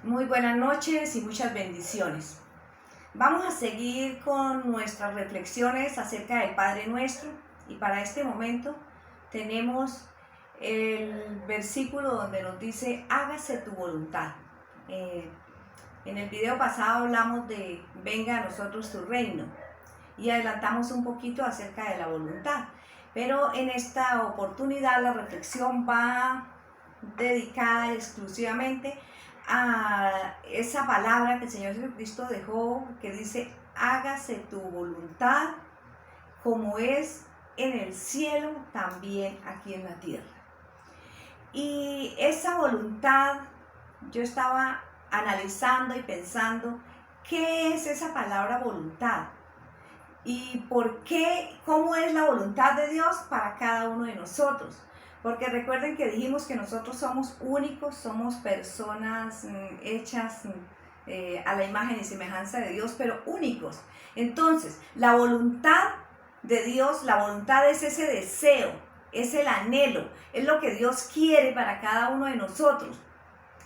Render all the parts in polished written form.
Muy buenas noches y muchas bendiciones. Vamos a seguir con nuestras reflexiones acerca del Padre Nuestro y para este momento tenemos el versículo donde nos dice hágase tu voluntad. En el video pasado hablamos de venga a nosotros tu reino y adelantamos un poquito acerca de la voluntad, pero en esta oportunidad la reflexión va dedicada exclusivamente a esa palabra que el Señor Jesucristo dejó, que dice, hágase tu voluntad como es en el cielo, también aquí en la tierra. Y esa voluntad, yo estaba analizando y pensando, ¿qué es esa palabra voluntad? ¿Y por qué, cómo es la voluntad de Dios para cada uno de nosotros? Porque recuerden que dijimos que nosotros somos únicos, somos personas hechas a la imagen y semejanza de Dios, pero únicos. Entonces, la voluntad de Dios, la voluntad es ese deseo, es el anhelo, es lo que Dios quiere para cada uno de nosotros.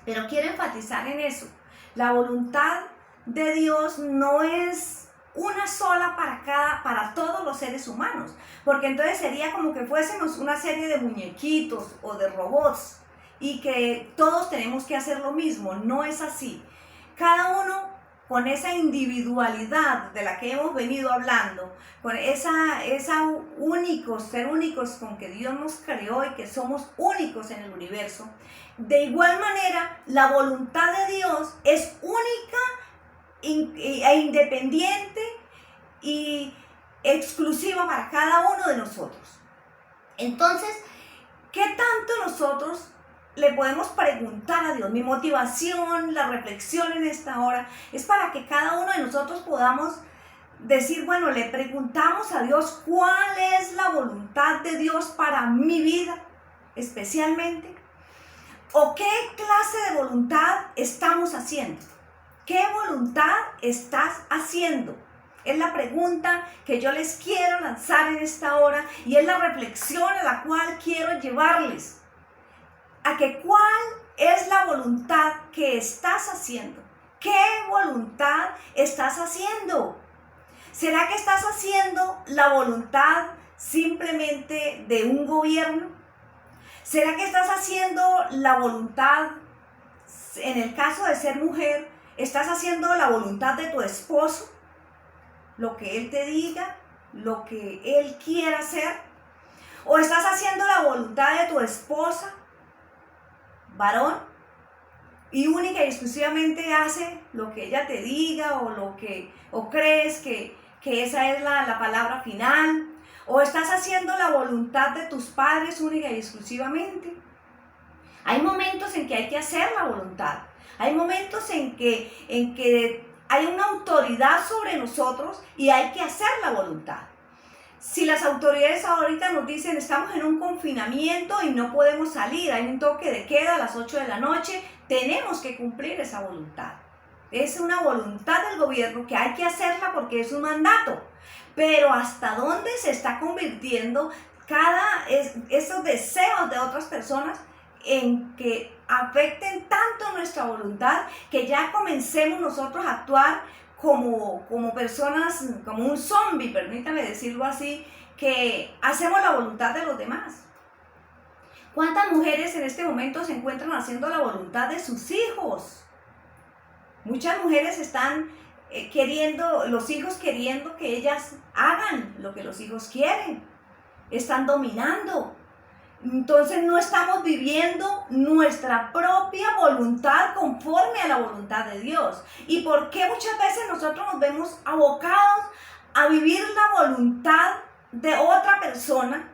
Pero quiero enfatizar en eso. La voluntad de Dios no es una sola para todos los seres humanos, porque entonces sería como que fuésemos una serie de muñequitos o de robots y que todos tenemos que hacer lo mismo. No es así. Cada uno con esa individualidad de la que hemos venido hablando, con esa ser únicos con que Dios nos creó y que somos únicos en el universo. De igual manera, la voluntad de Dios es única e independiente y exclusiva para cada uno de nosotros. Entonces, ¿qué tanto nosotros le podemos preguntar a Dios? Mi motivación, la reflexión en esta hora es para que cada uno de nosotros podamos decir, bueno, le preguntamos a Dios cuál es la voluntad de Dios para mi vida, especialmente, o qué clase de voluntad estamos haciendo. ¿Qué voluntad estás haciendo? Es la pregunta que yo les quiero lanzar en esta hora y es la reflexión a la cual quiero llevarles. A que cuál es la voluntad que estás haciendo. ¿Qué voluntad estás haciendo? ¿Será que estás haciendo la voluntad simplemente de un gobierno? ¿Será que estás haciendo la voluntad, en el caso de ser mujer, estás haciendo la voluntad de tu esposo? Lo que él te diga, lo que él quiera hacer. ¿O estás haciendo la voluntad de tu esposa, varón, y única y exclusivamente hace lo que ella te diga o crees que esa es la palabra final? ¿O estás haciendo la voluntad de tus padres única y exclusivamente? Hay momentos en que hay que hacer la voluntad. Hay momentos en que hay una autoridad sobre nosotros y hay que hacer la voluntad. Si las autoridades ahorita nos dicen estamos en un confinamiento y no podemos salir, hay un toque de queda a las 8 de la noche, tenemos que cumplir esa voluntad. Es una voluntad del gobierno que hay que hacerla porque es un mandato. Pero ¿hasta dónde se está convirtiendo esos deseos de otras personas en que afecten tanto nuestra voluntad que ya comencemos nosotros a actuar como personas, como un zombie, permítame decirlo así, que hacemos la voluntad de los demás? ¿Cuántas mujeres en este momento se encuentran haciendo la voluntad de sus hijos? Muchas mujeres están los hijos queriendo que ellas hagan lo que los hijos quieren. Están dominando. Entonces no estamos viviendo nuestra propia voluntad conforme a la voluntad de Dios. ¿Y por qué muchas veces nosotros nos vemos abocados a vivir la voluntad de otra persona?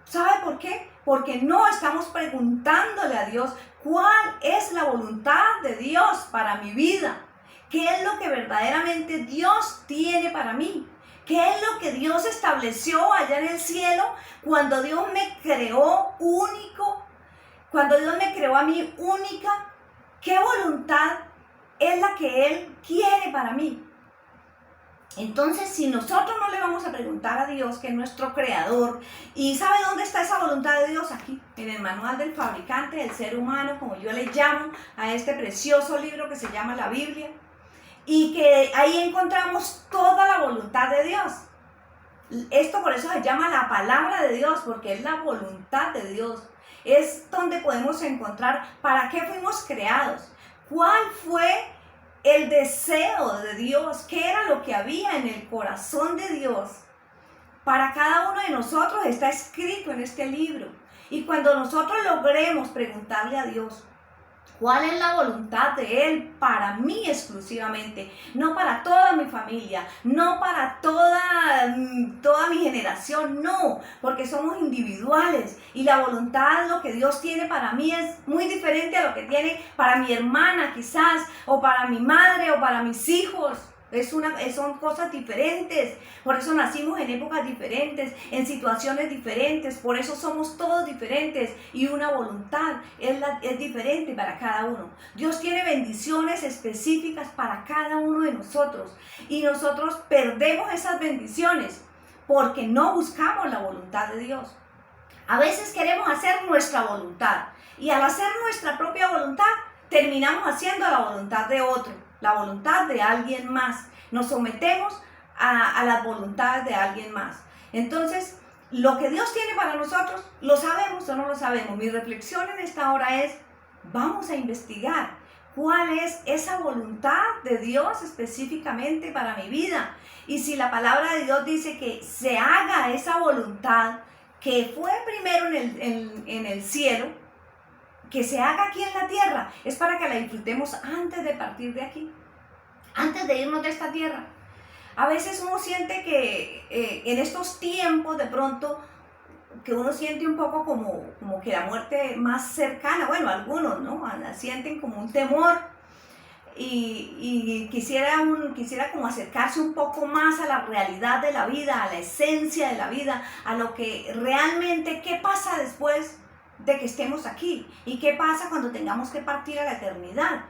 ¿Sabe por qué? Porque no estamos preguntándole a Dios cuál es la voluntad de Dios para mi vida. ¿Qué es lo que verdaderamente Dios tiene para mí? ¿Qué es lo que Dios estableció allá en el cielo cuando Dios me creó único? Cuando Dios me creó a mí única, ¿qué voluntad es la que Él quiere para mí? Entonces, si nosotros no le vamos a preguntar a Dios, que es nuestro creador, y ¿sabe dónde está esa voluntad de Dios? Aquí, en el manual del fabricante del ser humano, como yo le llamo a este precioso libro que se llama la Biblia, y que ahí encontramos toda la voluntad de Dios. Esto por eso se llama la palabra de Dios, porque es la voluntad de Dios. Es donde podemos encontrar para qué fuimos creados, cuál fue el deseo de Dios, qué era lo que había en el corazón de Dios. Para cada uno de nosotros está escrito en este libro. Y cuando nosotros logremos preguntarle a Dios, ¿cuál es la voluntad de Él para mí exclusivamente? No para toda mi familia, no para toda mi generación, no, porque somos individuales y la voluntad, lo que Dios tiene para mí es muy diferente a lo que tiene para mi hermana quizás, o para mi madre, o para mis hijos. Son cosas diferentes, por eso nacimos en épocas diferentes, en situaciones diferentes, por eso somos todos diferentes y una voluntad es diferente para cada uno. Dios tiene bendiciones específicas para cada uno de nosotros y nosotros perdemos esas bendiciones porque no buscamos la voluntad de Dios. A veces queremos hacer nuestra voluntad y al hacer nuestra propia voluntad terminamos haciendo la voluntad de otro, la voluntad de alguien más. Nos sometemos a las voluntades de alguien más. Entonces, lo que Dios tiene para nosotros, ¿lo sabemos o no lo sabemos? Mi reflexión en esta hora es, vamos a investigar cuál es esa voluntad de Dios específicamente para mi vida. Y si la palabra de Dios dice que se haga esa voluntad que fue primero en el cielo, que se haga aquí en la tierra, es para que la disfrutemos antes de partir de aquí, antes de irnos de esta tierra. A veces uno siente que en estos tiempos de pronto, que uno siente un poco como que la muerte más cercana, bueno, algunos, ¿no? Sienten como un temor y quisiera como acercarse un poco más a la realidad de la vida, a la esencia de la vida, a lo que realmente, ¿qué pasa después de que estemos aquí? ¿Y qué pasa cuando tengamos que partir a la eternidad?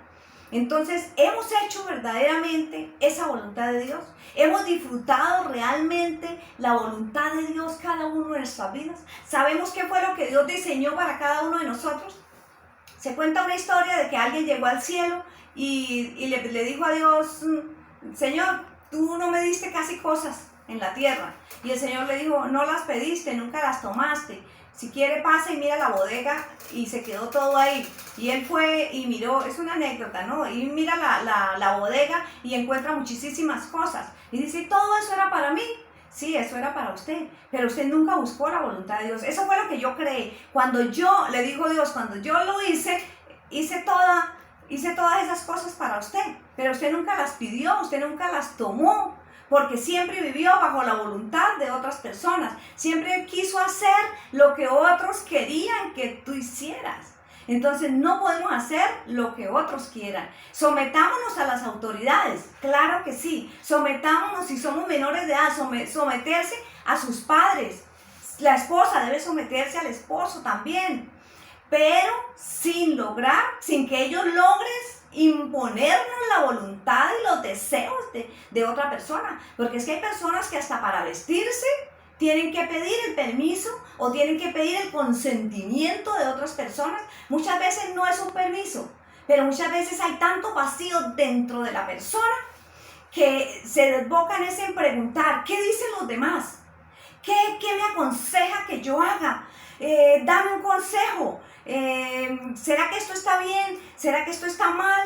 Entonces, ¿hemos hecho verdaderamente esa voluntad de Dios? ¿Hemos disfrutado realmente la voluntad de Dios cada uno de nuestras vidas? ¿Sabemos qué fue lo que Dios diseñó para cada uno de nosotros? Se cuenta una historia de que alguien llegó al cielo y le dijo a Dios, Señor, tú no me diste casi cosas en la tierra. Y el Señor le dijo, no las pediste, nunca las tomaste. Si quiere pasa y mira la bodega, y se quedó todo ahí. Y él fue y miró, es una anécdota, ¿no? Y mira la bodega y encuentra muchísimas cosas. Y dice, ¿todo eso era para mí? Sí, eso era para usted, pero usted nunca buscó la voluntad de Dios. Eso fue lo que yo creí. Cuando yo, le digo a Dios, cuando yo lo hice todas esas cosas para usted, pero usted nunca las pidió, usted nunca las tomó, porque siempre vivió bajo la voluntad de otras personas. Siempre quiso hacer lo que otros querían que tú hicieras. Entonces no podemos hacer lo que otros quieran. Sometámonos a las autoridades, claro que sí. Sometámonos si somos menores de edad, someterse a sus padres. La esposa debe someterse al esposo también. Pero sin que ellos logren imponernos la voluntad y los deseos de otra persona. Porque es que hay personas que hasta para vestirse tienen que pedir el permiso o tienen que pedir el consentimiento de otras personas. Muchas veces no es un permiso, pero muchas veces hay tanto vacío dentro de la persona que se desbocan en preguntar, ¿qué dicen los demás? ¿Qué me aconseja que yo haga? Dame un consejo. ¿Será que esto está bien? ¿Será que esto está mal?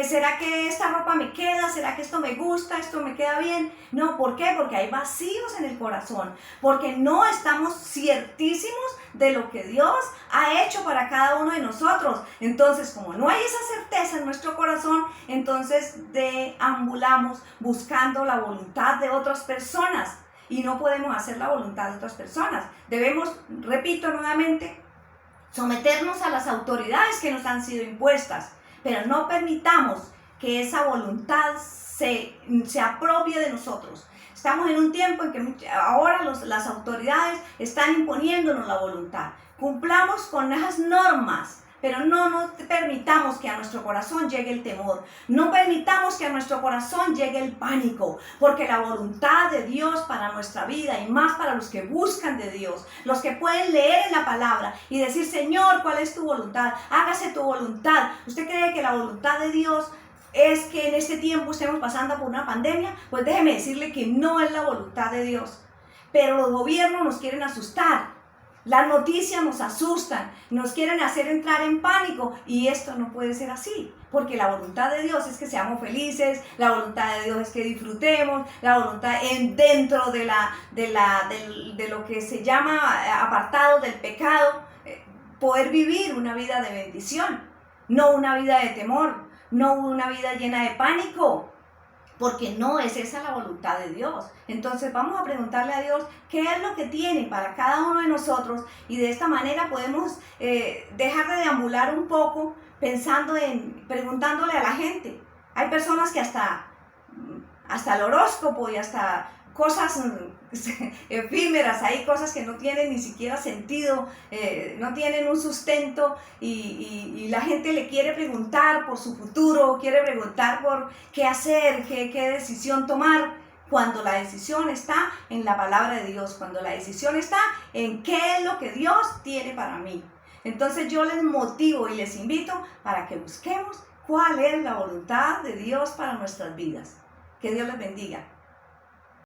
¿Será que esta ropa me queda? ¿Será que esto me gusta? ¿Esto me queda bien? No, ¿por qué? Porque hay vacíos en el corazón, porque no estamos ciertísimos de lo que Dios ha hecho para cada uno de nosotros. Entonces, como no hay esa certeza en nuestro corazón, entonces deambulamos buscando la voluntad de otras personas y no podemos hacer la voluntad de otras personas. Debemos, repito nuevamente, someternos a las autoridades que nos han sido impuestas, pero no permitamos que esa voluntad se apropie de nosotros. Estamos en un tiempo en que ahora las autoridades están imponiéndonos la voluntad. Cumplamos con esas normas pero no permitamos que a nuestro corazón llegue el temor, no permitamos que a nuestro corazón llegue el pánico, porque la voluntad de Dios para nuestra vida y más para los que buscan de Dios, los que pueden leer en la palabra y decir, Señor, ¿cuál es tu voluntad? Hágase tu voluntad. ¿Usted cree que la voluntad de Dios es que en este tiempo estemos pasando por una pandemia? Pues déjeme decirle que no es la voluntad de Dios, pero los gobiernos nos quieren asustar. Las noticias nos asustan, nos quieren hacer entrar en pánico y esto no puede ser así, porque la voluntad de Dios es que seamos felices, la voluntad de Dios es que disfrutemos, la voluntad dentro de lo que se llama apartado del pecado, poder vivir una vida de bendición, no una vida de temor, no una vida llena de pánico. Porque no es esa la voluntad de Dios. Entonces vamos a preguntarle a Dios qué es lo que tiene para cada uno de nosotros y de esta manera podemos dejar de deambular un poco preguntándole a la gente. Hay personas que hasta el horóscopo y hasta cosas efímeras, hay cosas que no tienen ni siquiera sentido, no tienen un sustento y la gente le quiere preguntar por su futuro, quiere preguntar por qué hacer, qué decisión tomar, cuando la decisión está en la palabra de Dios, cuando la decisión está en qué es lo que Dios tiene para mí. Entonces yo les motivo y les invito para que busquemos cuál es la voluntad de Dios para nuestras vidas. Que Dios les bendiga.